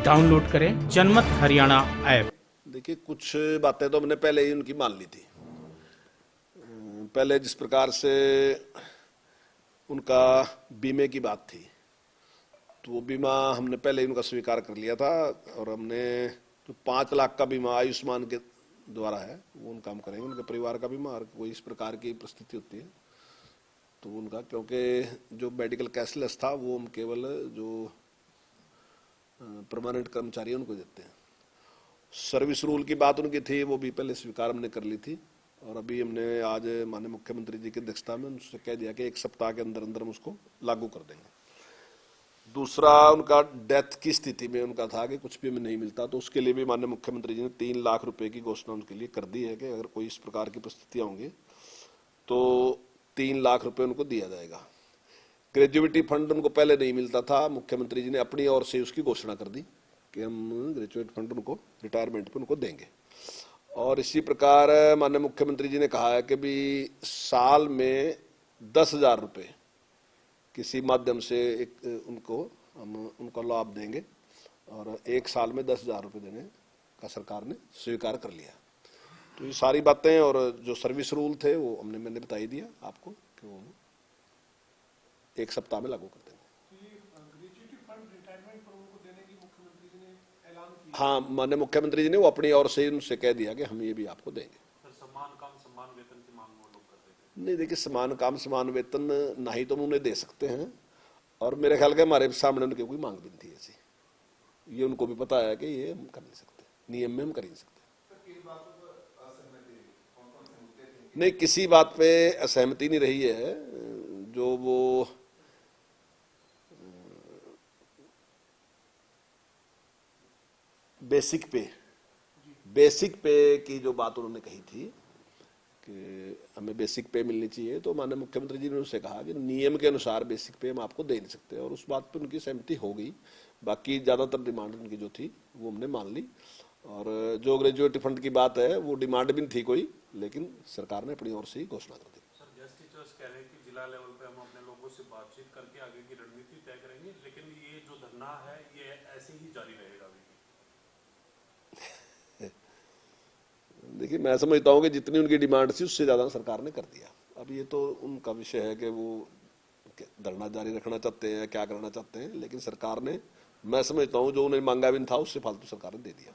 Download करें जनमत Haryana app. देखिए, कुछ बातें तो हमने पहले ही उनकी मान ली थी। पहले जिस प्रकार से उनका बीमे की बात थी, तो वो बीमा हमने पहले ही उनका स्वीकार कर लिया था। और हमने जो 5 लाख का बीमा आयुष्मान के द्वारा है वो उनका हम करेंगे। उनके परिवार का बीमा, और कोई इस प्रकार की परिस्थिति होती है तो उनका, क्योंकि जो मेडिकल कैशलेस था वो हम केवल जो परमानेंट कर्मचारी हैं उनको देते हैं। सर्विस रूल की बात उनकी थी, वो भी पहले स्वीकार हमने कर ली थी। और अभी हमने आज माननीय मुख्यमंत्री जी की अध्यक्षता में उनसे कह दिया कि 1 सप्ताह के अंदर अंदर हम उसको लागू कर देंगे। दूसरा, उनका डेथ की स्थिति में उनका था कि कुछ भी हमें नहीं मिलता, तो उसके लिए भी माननीय मुख्यमंत्री जी ने 3 लाख रुपए की घोषणा उनके लिए कर दी है कि अगर कोई इस प्रकार की परिस्थितियां होंगी तो 3 लाख रुपए उनको दिया जाएगा। ग्रेजुएटी फंड उनको पहले नहीं मिलता था, मुख्यमंत्री जी ने अपनी ओर से उसकी घोषणा कर दी कि हम ग्रेजुएट फंड उनको रिटायरमेंट पे उनको देंगे। और इसी प्रकार माननीय मुख्यमंत्री जी ने कहा है कि भी साल में 10,000 रुपये किसी माध्यम से हम उनको लाभ देंगे, और 1 साल में 10,000 रुपये देने का सरकार ने स्वीकार कर लिया। तो ये सारी बातें, और जो सर्विस रूल थे वो मैंने बता ही दिया आपको कि वो 1 सप्ताह में लागू कर देंगे। हाँ, माननीय मुख्यमंत्री जी ने वो अपनी ओर से उनसे कह दिया कि हम ये भी आपको देंगे। समान काम समान वेतन की मांग वो लोग कर देते हैं। नहीं, देखिए, समान काम समान वेतन ना ही तो हम उन्हें दे सकते हैं, और मेरे ख्याल के हमारे सामने उनकी कोई मांग भी नहीं थी ऐसी। ये उनको भी पता है कि ये हम कर नहीं सकते, नियम में हम कर नहीं सकते। नहीं, किसी बात पे असहमति नहीं रही है। जो वो बेसिक पे की जो बात उन्होंने कही थी कि हमें बेसिक पे मिलनी चाहिए, तो माननीय मुख्यमंत्री जी ने उनसे कहा कि नियम के अनुसार बेसिक पे हम आपको दे नहीं सकते, और उस बात पे उनकी सहमति हो गई। बाकी ज्यादातर डिमांड उनकी जो थी वो हमने मान ली। और जो ग्रेजुएट फंड की बात है वो डिमांड भी नहीं थी कोई, लेकिन सरकार ने अपनी ओर से ही घोषणा कर दी। सर, गेस्ट टीचर्स कह रहे हैं कि जिला लेवल पे हम अपने लोगों से बातचीत करके आगे की रणनीति तय करेंगे, लेकिन ये जो धरना है ये ऐसे ही जारी रहेगा अभी। देखिए, मैं समझता हूँ कि जितनी उनकी डिमांड थी उससे ज्यादा सरकार ने कर दिया। अब ये तो उनका विषय है कि वो धरना जारी रखना चाहते हैं, क्या करना चाहते हैं, लेकिन सरकार ने, मैं समझता हूँ, जो उन्हें मांगा भी नहीं था उससे फालतू सरकार ने दे दिया।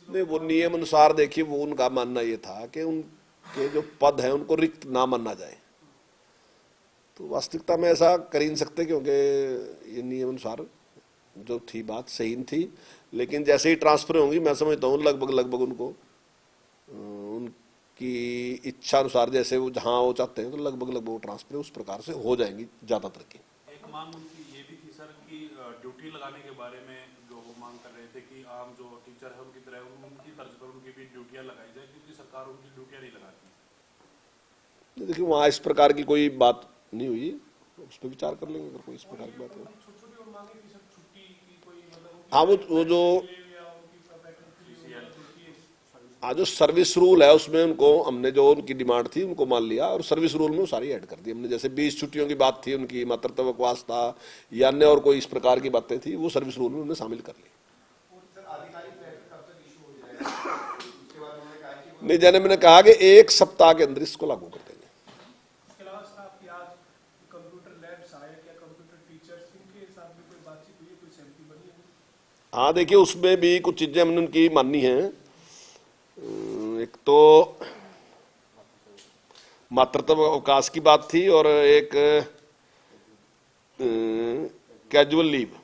नहीं, वो नियम अनुसार, देखिए, वो उनका मानना ये था कि उनके जो पद हैं उनको रिक्त ना माना जाए। तो वास्तविकता में ऐसा कर ही नहीं सकते, क्योंकि ये नियम अनुसार जो थी बात सही नहीं थी। लेकिन जैसे ही ट्रांसफर होंगी, मैं समझता हूँ लगभग उनको उनकी इच्छा अनुसार, जैसे वो जहाँ वो चाहते हैं, तो लगभग वो ट्रांसफर उस प्रकार से हो जाएंगी ज्यादातर की। एक मांग उनकी ये भी थी सर कि ड्यूटी लगाने के बारे में जो वो मांग कर रहे थे कि आम जो टीचर है उनकी तरह उनकी तर्ज पर उनकी भी ड्यूटियां लगाई जाए, क्योंकि सरकार उनकी ड्यूटियां नहीं लगाती। देखिए, वहाँ इस प्रकार की कोई बात नहीं हुई, उस पर विचार कर लेंगे अगर कोई इस प्रकार की बात हो। हाँ, वो जो जो सर्विस रूल है उसमें उनको हमने जो उनकी डिमांड थी उनको मान लिया, और सर्विस रूल में वो सारी ऐड कर दी हमने। जैसे 20 छुट्टियों की बात थी उनकी, मातृत्व अवकाश था या अन्य और कोई इस प्रकार की बातें थी, वो सर्विस रूल में उन्होंने शामिल कर ली। नहीं, जैसे मैंने कहा कि 1 सप्ताह के अंदर इसको लागू कर देंगे। हाँ, देखिए, उसमें भी कुछ चीजें हमने उनकी माननी है। एक तो मातृत्व अवकाश की बात थी, और एक कैजुअल लीव,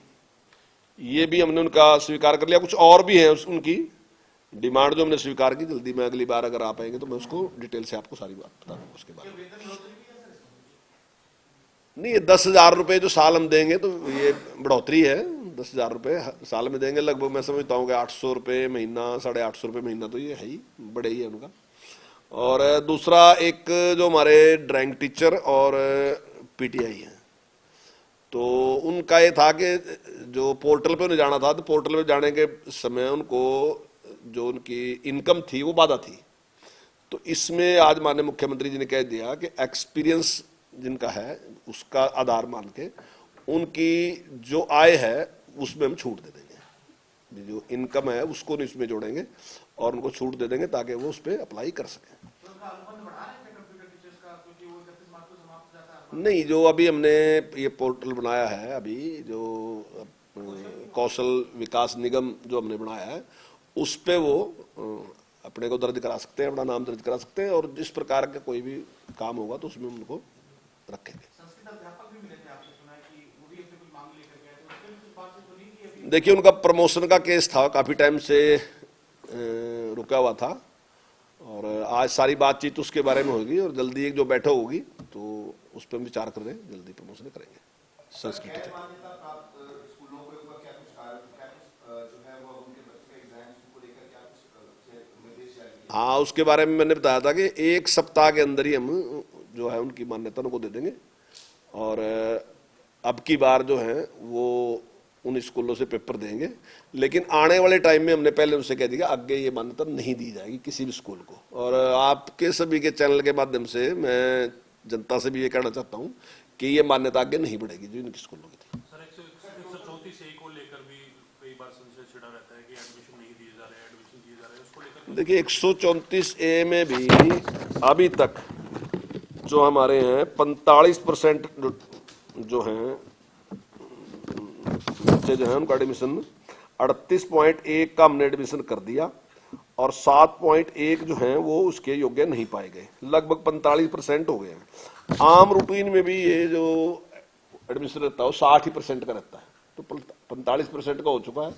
ये भी हमने उनका स्वीकार कर लिया। कुछ और भी है उनकी डिमांड जो हमने स्वीकार की। जल्दी में अगली बार अगर आ पाएंगे तो मैं उसको डिटेल से आपको सारी बात बता दूंगा उसके बारे में। नहीं, ये 10,000 रुपये जो साल हम देंगे, तो ये बढ़ोतरी है। 10,000 रुपये साल में देंगे, लगभग मैं समझता हूँ कि 800 रुपये महीना, 850 रुपये महीना, तो ये है ही, बड़े ही है उनका। और दूसरा, एक जो हमारे ड्राइंग टीचर और पीटीआई है, तो उनका ये था कि जो पोर्टल पे उन्हें जाना था, तो पोर्टल पे जाने के समय उनको जो उनकी इनकम थी वो बाधा थी। तो इसमें आज माननीय मुख्यमंत्री जी ने कह दिया कि एक्सपीरियंस जिनका है उसका आधार मान के उनकी जो आय है उसमें हम छूट दे देंगे, जो इनकम है उसको नहीं इसमें जोड़ेंगे और उनको छूट दे देंगे ताकि वो उस पर अप्लाई कर सकें। नहीं, जो अभी हमने ये पोर्टल बनाया है, अभी जो कौशल विकास निगम जो हमने बनाया है उस पे वो अपने को दर्ज करा सकते हैं, अपना नाम दर्ज करा सकते हैं और जिस प्रकार का कोई भी काम होगा तो उसमें उनको रखेंगे। देखिए, उनका प्रमोशन का केस था, काफी टाइम से रुका हुआ था और आज सारी बातचीत उसके बारे में होगी और जल्दी एक जो बैठक होगी तो उस पर हम विचार कर रहे हैं, जल्दी प्रमोशन करेंगे। संस्कृत हाँ, उसके बारे में मैंने बताया था कि 1 सप्ताह के अंदर ही हम जो है उनकी मान्यता उनको दे देंगे और अब की बार जो है वो उन स्कूलों से पेपर देंगे, लेकिन आने वाले टाइम में हमने पहले उनसे कह दिया आगे ये मान्यता नहीं दी जाएगी किसी भी स्कूल को। और आपके सभी के चैनल के माध्यम से मैं जनता से भी ये कहना चाहता हूँ कि ये मान्यता आगे नहीं बढ़ेगी जो इनके स्कूलों की थी। सर, 134A को लेकर भी कई बार संशय छिड़ा रहता है कि एडमिशन नहीं दिए जा रहे हैं, एडमिशन दिए जा रहे हैं, उसको लेकर देखिए 134A में भी अभी तक जो हमारे हैं 45% जो हैं बच्चे जो है उनका एडमिशन 38.1 का हमने एडमिशन कर दिया और 7.1 जो है वो उसके योग्य नहीं पाए गए, लगभग 45% हो गए हैं। आम रूटीन में भी ये जो एडमिशन रहता है वो 60% का रहता है, तो 45% का हो चुका है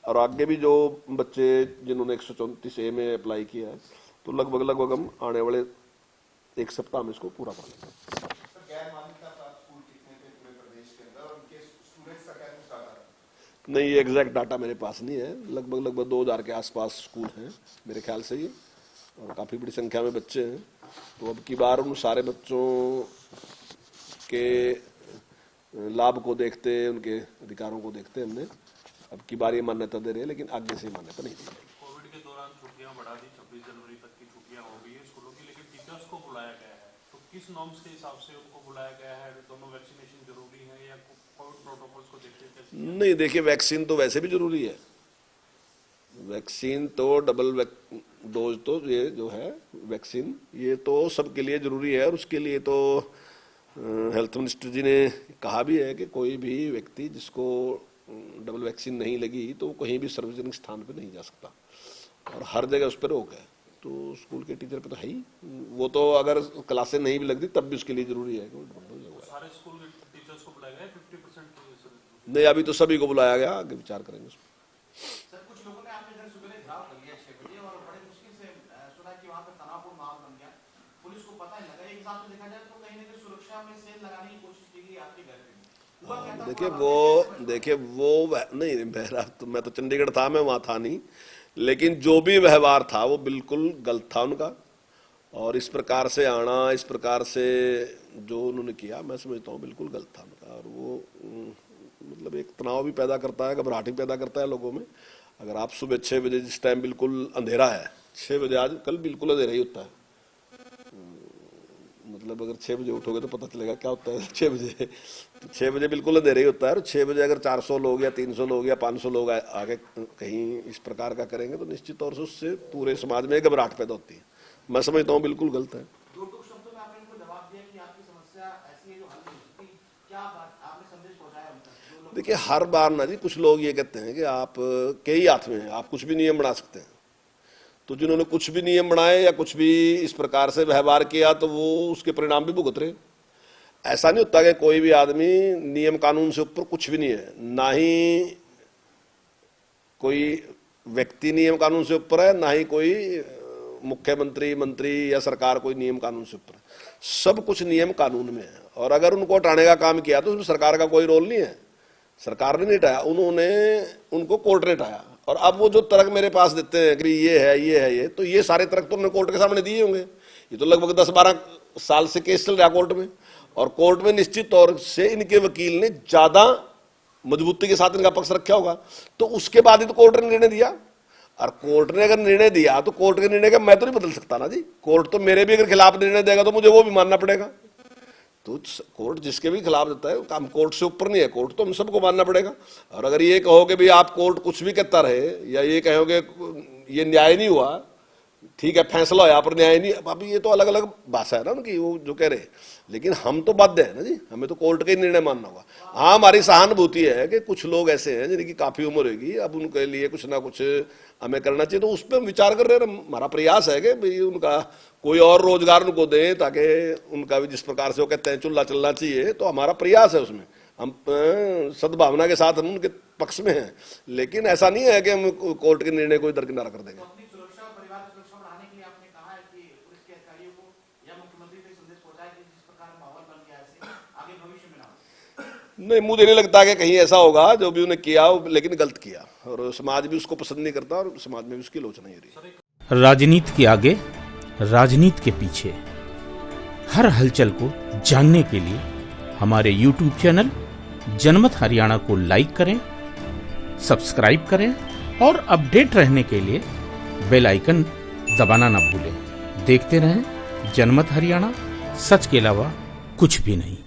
और आगे भी जो बच्चे जिन्होंने 134A में अप्लाई किया है तो लगभग हम आने वाले 1 सप्ताह में इसको पूरा कर लेंगे। नहीं, ये एग्जैक्ट डाटा मेरे पास नहीं है, लगभग 2000 के आसपास स्कूल हैं मेरे ख्याल से ये, और काफ़ी बड़ी संख्या में बच्चे हैं। तो अब की बार उन सारे बच्चों के लाभ को देखते, उनके अधिकारों को देखते हमने अब की बार ये मान्यता दे रहे हैं, लेकिन आगे से मान्यता नहीं दी जाएगी। कोविड के दौरान छुट्टियां बढ़ा दी, 26 जनवरी तक की छुट्टियां हो गई है स्कूलों की, लेकिन टीचर्स को बुलाया गया है, तो किस नॉर्म्स के हिसाब से उनको बुलाया गया है? दोनों वैक्सीनेशन जरूरी है या कोविड प्रोटोकॉल्स को देखते हुए? नहीं, देखिए वैक्सीन तो वैसे भी जरूरी है, वैक्सीन तो डबल डोज तो ये जो है वैक्सीन ये तो सबके लिए जरूरी है और उसके लिए तो हेल्थ मिनिस्टर जी ने कहा भी है कि कोई भी व्यक्ति जिसको डबल वैक्सीन नहीं लगी तो कहीं भी सार्वजनिक स्थान पर नहीं जा सकता और हर जगह उस पर रोक है। तो स्कूल के टीचर पे तो है ही, वो तो अगर क्लासें नहीं भी लगती तब भी उसके लिए जरूरी है। सारे स्कूल के टीचर्स को बुलाया गया 50%? नहीं, अभी तो सभी को बुलाया गया, आगे विचार करेंगे उसमें। सर, कुछ लोगों ने आपके घर सुबह घिराव कर लिया 6 बजे और बड़े मुश्किल से सुना कि वहां पर तनावपूर्ण माहौल बन गया, पुलिस को पता नहीं लगा। एक हिसाब से देखा जाए तो कहीं ना कहीं सुरक्षा में सेल लगाने की कोशिश की गई आपके घर पे। देखिए वो नहीं, मैं तो चंडीगढ़ था, मैं वहां था नहीं, लेकिन जो भी व्यवहार था वो बिल्कुल गलत था उनका और इस प्रकार से आना, इस प्रकार से जो उन्होंने किया मैं समझता हूँ बिल्कुल गलत था उनका और वो मतलब एक तनाव भी पैदा करता है, घबराहट भी पैदा करता है लोगों में। अगर आप सुबह 6 बजे जिस टाइम बिल्कुल अंधेरा है, 6 बजे आज कल बिल्कुल अंधेरा ही होता है, मतलब अगर 6 बजे उठोगे तो पता चलेगा क्या होता है 6 बजे, तो 6 बजे बिल्कुल अंधेरा ही होता है और 6 बजे अगर 400 लोग या 300 लोग या 500 लोग आगे कहीं इस प्रकार का करेंगे तो निश्चित तौर से उससे पूरे समाज में घबराहट पैदा होती है। मैं समझता हूँ बिल्कुल गलत है। दो शब्दों में आपने उनको जवाब दिया कि आपकी समस्या ऐसी है जो हल नहीं होती, क्या आपने संदेश पहुंचाया उन तक? देखिए हर बार ना जी कुछ लोग ये कहते हैं कि आप के ही हाथ में है, आप कुछ भी नियम बना सकते हैं, तो जिन्होंने कुछ भी नियम बनाए या कुछ भी इस प्रकार से व्यवहार किया तो वो उसके परिणाम भी भुगत रहे। ऐसा नहीं होता कि कोई भी आदमी नियम कानून से ऊपर कुछ भी नहीं है, ना ही कोई व्यक्ति नियम कानून से ऊपर है, ना ही कोई मुख्यमंत्री मंत्री या सरकार कोई नियम कानून से ऊपर है। सब कुछ नियम कानून में है और अगर उनको हटाने का काम किया तो उसमें सरकार का कोई रोल नहीं है, सरकार ने नहीं हटाया, उन्होंने उनको कोर्ट ने हटाया। और अब वो जो तर्क मेरे पास देते हैं कि ये है ये, तो ये सारे तर्क तो उन्होंने कोर्ट के सामने दिए होंगे। ये तो लगभग 10-12 साल से केस चल रहा कोर्ट में और कोर्ट में निश्चित तौर से इनके वकील ने ज्यादा मजबूती के साथ इनका पक्ष रखा होगा, तो उसके बाद ही तो कोर्ट ने निर्णय दिया। और कोर्ट ने अगर निर्णय दिया तो कोर्ट के निर्णय का मैं तो नहीं बदल सकता ना जी। कोर्ट तो मेरे भी अगर खिलाफ निर्णय देगा तो मुझे वो भी मानना पड़ेगा। तो कोर्ट जिसके भी खिलाफ देता है, हम कोर्ट से ऊपर नहीं है, कोर्ट तो हम सबको मानना पड़ेगा। और अगर ये कहोगे भाई आप कोर्ट कुछ भी कहता रहे, या ये कहोगे ये न्याय नहीं हुआ, ठीक है फैसला हो यहाँ पर न्याय नहीं, अभी ये तो अलग अलग भाषा है ना उनकी, वो जो कह रहे। लेकिन हम तो बाध्य है ना जी, हमें तो कोर्ट का ही निर्णय मानना होगा। हाँ, हमारी सहानुभूति है कि कुछ लोग ऐसे हैं जिनकी काफी उम्र होगी, अब उनके लिए कुछ ना कुछ हमें करना चाहिए, तो उस पर हम विचार कर रहे हैं। हमारा प्रयास है कि भाई उनका कोई और रोजगार उनको दें, ताकि उनका भी जिस प्रकार से वो कहते हैं चूल्हा चलना चाहिए, तो हमारा प्रयास है उसमें। हम सद्भावना के साथ हम उनके पक्ष में हैं, लेकिन ऐसा नहीं है कि हम कोर्ट के निर्णय को दरकिनार कर देंगे। अपनी सुरक्षा और परिवार की सुरक्षा बढ़ाने के लिए आपने कहा है कि पुलिस के अधिकारियों को या मुख्यमंत्री तक संदेश पहुंचाए कि जिस प्रकार माहौल बन गया है ऐसे आगे भविष्य में ना हो। नहीं, मुझे नहीं लगता कि कहीं ऐसा होगा। जो भी उन्हें किया लेकिन गलत किया, और समाज भी उसको पसंद नहीं करता, और समाज में भी उसकी आलोचना ही हो रही। राजनीति के आगे, राजनीति के पीछे, हर हलचल को जानने के लिए हमारे YouTube चैनल जनमत हरियाणा को लाइक करें, सब्सक्राइब करें और अपडेट रहने के लिए बेल आइकन दबाना ना भूलें। देखते रहें जनमत हरियाणा, सच के अलावा कुछ भी नहीं।